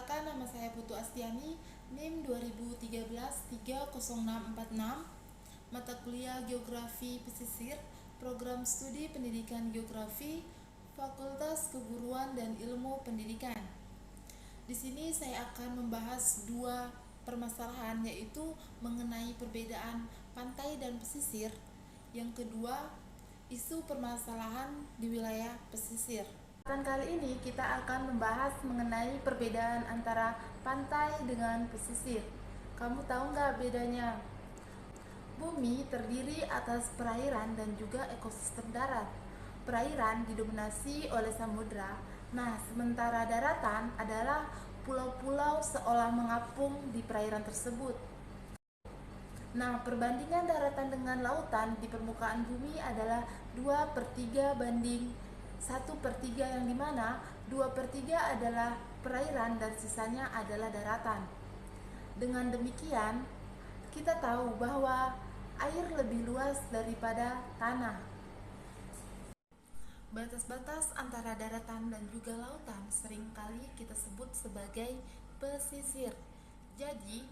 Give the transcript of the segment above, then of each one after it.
Perkenalkan, nama saya Putu Astiani, NIM 2013-30646, mata kuliah Geografi Pesisir, Program Studi Pendidikan Geografi, Fakultas Keguruan dan Ilmu Pendidikan. Di sini saya akan membahas dua permasalahan, yaitu mengenai perbedaan pantai dan pesisir. Yang kedua, isu permasalahan di wilayah pesisir. Kali ini kita akan membahas mengenai perbedaan antara pantai dengan pesisir. Kamu tahu nggak bedanya? Bumi terdiri atas perairan dan juga ekosistem darat. Perairan didominasi oleh samudra. Nah, sementara daratan adalah pulau-pulau seolah mengapung di perairan tersebut. Nah, perbandingan daratan dengan lautan di permukaan bumi adalah 2/3 banding 1/3, yang dimana 2/3 adalah perairan dan sisanya adalah daratan. Dengan demikian, kita tahu bahwa air lebih luas daripada tanah. Batas-batas antara daratan dan juga lautan seringkali kita sebut sebagai pesisir. Jadi,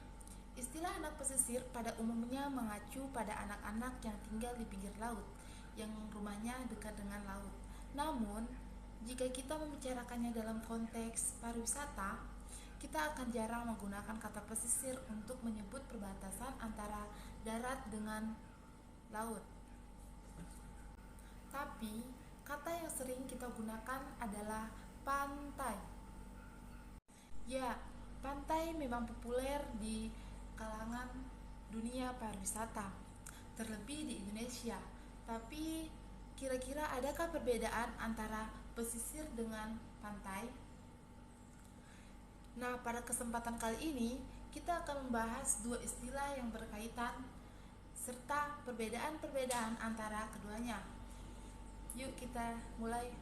istilah anak pesisir pada umumnya mengacu pada anak-anak yang tinggal di pinggir laut, yang rumahnya dekat dengan laut. Namun, jika kita membicarakannya dalam konteks pariwisata, kita akan jarang menggunakan kata pesisir untuk menyebut perbatasan antara darat dengan laut. Tapi, kata yang sering kita gunakan adalah pantai. Ya, pantai memang populer di kalangan dunia pariwisata, terlebih di Indonesia. Tapi kira-kira adakah perbedaan antara pesisir dengan pantai? Nah, pada kesempatan kali ini kita akan membahas dua istilah yang berkaitan serta perbedaan-perbedaan antara keduanya. Yuk kita mulai.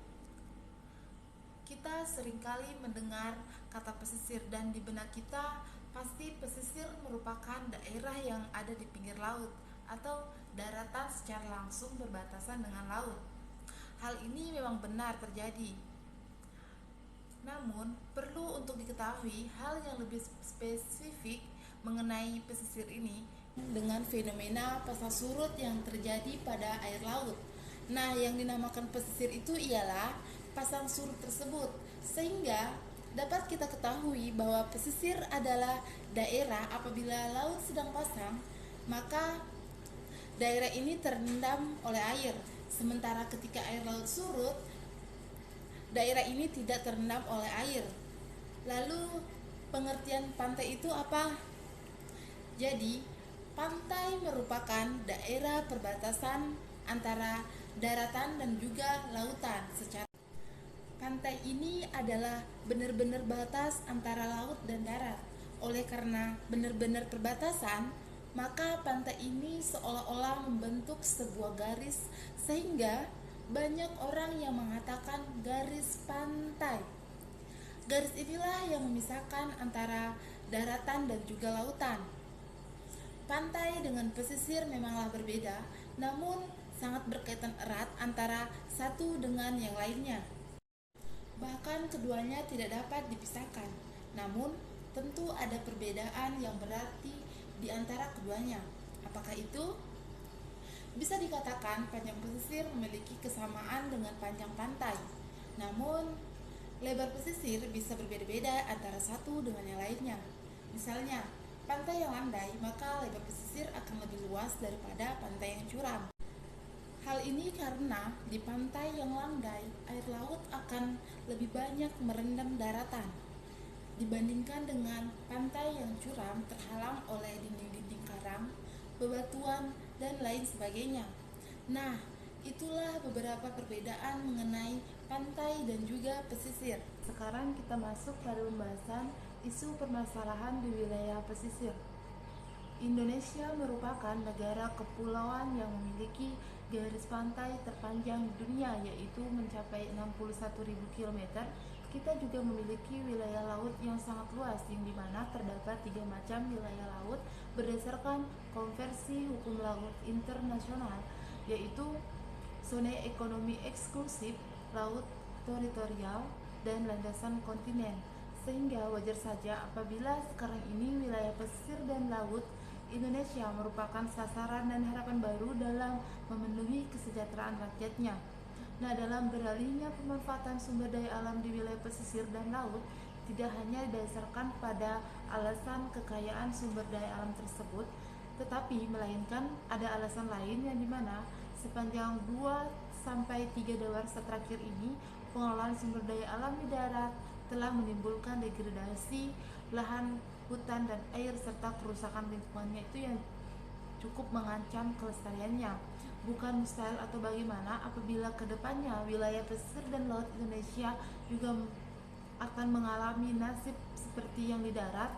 Kita seringkali mendengar kata pesisir, dan di benak kita pasti pesisir merupakan daerah yang ada di pinggir laut atau daratan secara langsung berbatasan dengan laut. Hal ini memang benar terjadi. Namun, perlu untuk diketahui hal yang lebih spesifik mengenai pesisir ini dengan fenomena pasang surut yang terjadi pada air laut. Nah, yang dinamakan pesisir itu ialah pasang surut tersebut, sehingga dapat kita ketahui bahwa pesisir adalah daerah apabila laut sedang pasang, maka daerah ini terendam oleh air. Sementara ketika air laut surut, daerah ini tidak terendam oleh air. Lalu, pengertian pantai itu apa? Jadi, pantai merupakan daerah perbatasan antara daratan dan juga lautan. Pantai ini adalah benar-benar batas antara laut dan darat. Oleh karena benar-benar perbatasan, maka pantai ini seolah-olah membentuk sebuah garis, sehingga banyak orang yang mengatakan garis pantai. Garis inilah yang memisahkan antara daratan dan juga lautan. Pantai dengan pesisir memanglah berbeda, namun sangat berkaitan erat antara satu dengan yang lainnya. Bahkan keduanya tidak dapat dipisahkan. Namun, tentu ada perbedaan yang berarti di antara keduanya. Apakah itu? Bisa dikatakan panjang pesisir memiliki kesamaan dengan panjang pantai. Namun, lebar pesisir bisa berbeda-beda antara satu dengan yang lainnya. Misalnya, pantai yang landai, maka lebar pesisir akan lebih luas daripada pantai yang curam. Hal ini karena di pantai yang landai, air laut akan lebih banyak merendam daratan dibandingkan dengan pantai yang curam terhalang oleh dinding-dinding karang, bebatuan, dan lain sebagainya. Nah, itulah beberapa perbedaan mengenai pantai dan juga pesisir. Sekarang kita masuk pada pembahasan isu permasalahan di wilayah pesisir. Indonesia merupakan negara kepulauan yang memiliki garis pantai terpanjang di dunia, yaitu mencapai 61.000 km. Kita juga memiliki wilayah laut yang sangat luas, yang dimana terdapat 3 macam wilayah laut berdasarkan konvensi hukum laut internasional, yaitu zona ekonomi eksklusif, laut teritorial, dan landasan kontinen. Sehingga wajar saja apabila sekarang ini wilayah pesisir dan laut Indonesia merupakan sasaran dan harapan baru dalam memenuhi kesejahteraan rakyatnya. Nah, dalam beralihnya pemanfaatan sumber daya alam di wilayah pesisir dan laut tidak hanya didasarkan pada alasan kekayaan sumber daya alam tersebut, tetapi melainkan ada alasan lain yang dimana sepanjang 2 sampai 3 dewarsa terakhir ini pengelolaan sumber daya alam di darat telah menimbulkan degradasi lahan, hutan, dan air serta kerusakan lingkungannya itu yang cukup mengancam kelestariannya. Bukan mustahil atau bagaimana apabila kedepannya wilayah pesisir dan laut Indonesia juga akan mengalami nasib seperti yang di darat.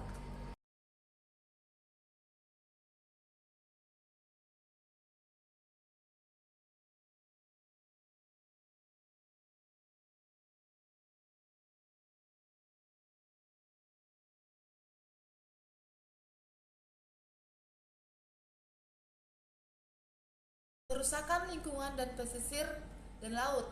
Kerusakan lingkungan dan pesisir dan laut.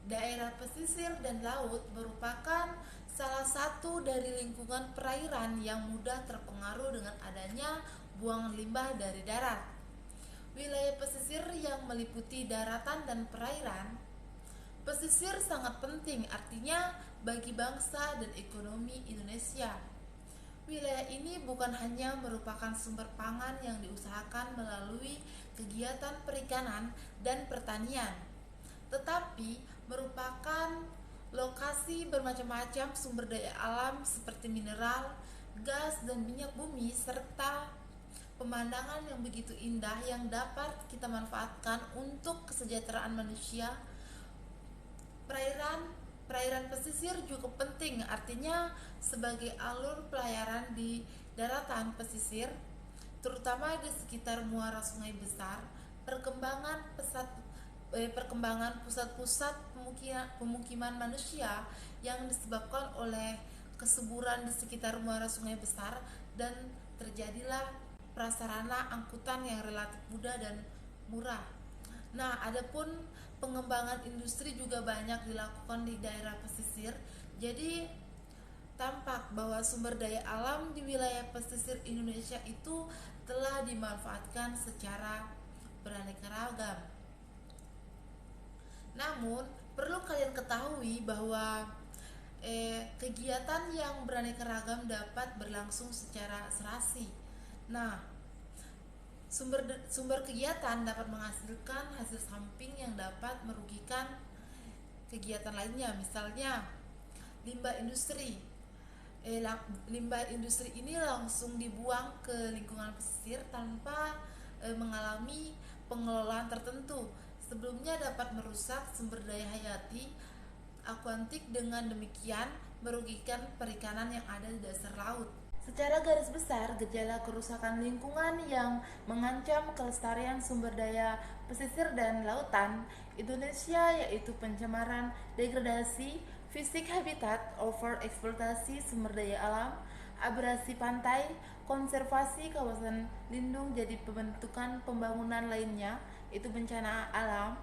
Daerah pesisir dan laut merupakan salah satu dari lingkungan perairan yang mudah terpengaruh dengan adanya buangan limbah dari darat. Wilayah pesisir yang meliputi daratan dan perairan. Pesisir sangat penting artinya bagi bangsa dan ekonomi Indonesia. Wilayah ini bukan hanya merupakan sumber pangan yang diusahakan melalui kegiatan perikanan dan pertanian, tetapi merupakan lokasi bermacam-macam sumber daya alam seperti mineral, gas, dan minyak bumi, serta pemandangan yang begitu indah yang dapat kita manfaatkan untuk kesejahteraan manusia. Perairan pesisir juga penting, artinya sebagai alur pelayaran di daratan pesisir, terutama di sekitar muara sungai besar. Perkembangan pusat-pusat pemukiman manusia yang disebabkan oleh kesuburan di sekitar muara sungai besar, dan terjadilah prasarana angkutan yang relatif mudah dan murah. Nah, adapun pengembangan industri juga banyak dilakukan di daerah pesisir. Jadi tampak bahwa sumber daya alam di wilayah pesisir Indonesia itu telah dimanfaatkan secara beraneka ragam. Namun, perlu kalian ketahui bahwa kegiatan yang beraneka ragam dapat berlangsung secara serasi. Nah, sumber kegiatan dapat menghasilkan hasil samping yang dapat merugikan kegiatan lainnya. Misalnya, limbah industri. Limbah industri ini langsung dibuang ke lingkungan pesisir tanpa mengalami pengelolaan tertentu. Sebelumnya dapat merusak sumber daya hayati akuatik, dengan demikian merugikan perikanan yang ada di dasar laut. Secara garis besar, gejala kerusakan lingkungan yang mengancam kelestarian sumber daya pesisir dan lautan Indonesia yaitu pencemaran, degradasi fisik habitat, overeksploitasi sumber daya alam, abrasi pantai, konservasi kawasan lindung, jadi pembentukan pembangunan lainnya itu bencana alam.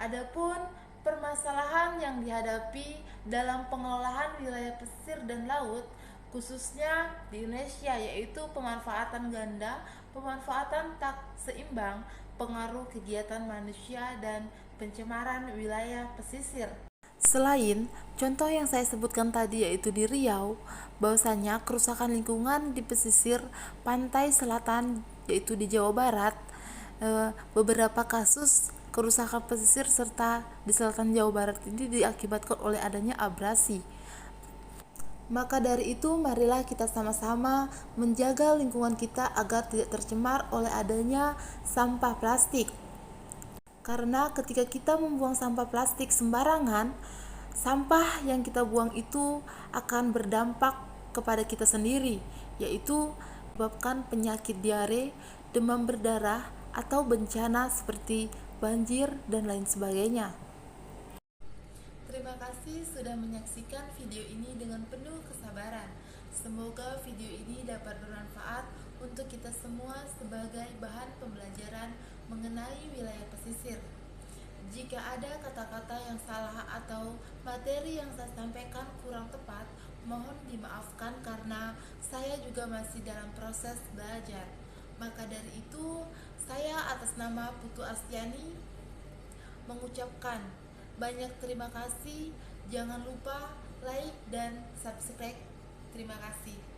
Adapun permasalahan yang dihadapi dalam pengelolaan wilayah pesisir dan laut khususnya di Indonesia yaitu pemanfaatan ganda, pemanfaatan tak seimbang, pengaruh kegiatan manusia, dan pencemaran wilayah pesisir. Selain contoh yang saya sebutkan tadi yaitu di Riau, bahwasanya kerusakan lingkungan di pesisir pantai selatan yaitu di Jawa Barat, beberapa kasus kerusakan pesisir serta di selatan Jawa Barat ini diakibatkan oleh adanya abrasi. Maka dari itu, marilah kita sama-sama menjaga lingkungan kita agar tidak tercemar oleh adanya sampah plastik. Karena ketika kita membuang sampah plastik sembarangan, sampah yang kita buang itu akan berdampak kepada kita sendiri, yaitu menyebabkan penyakit diare, demam berdarah, atau bencana seperti banjir dan lain sebagainya. Terima kasih sudah menyaksikan video ini dengan penuh kesabaran. Semoga video ini dapat bermanfaat untuk kita semua sebagai bahan pembelajaran mengenai wilayah pesisir. Jika ada kata-kata yang salah atau materi yang saya sampaikan kurang tepat, Mohon dimaafkan karena saya juga masih dalam proses belajar. Maka dari itu, saya atas nama Putu Astiani mengucapkan banyak terima kasih. Jangan lupa like dan subscribe. Terima kasih.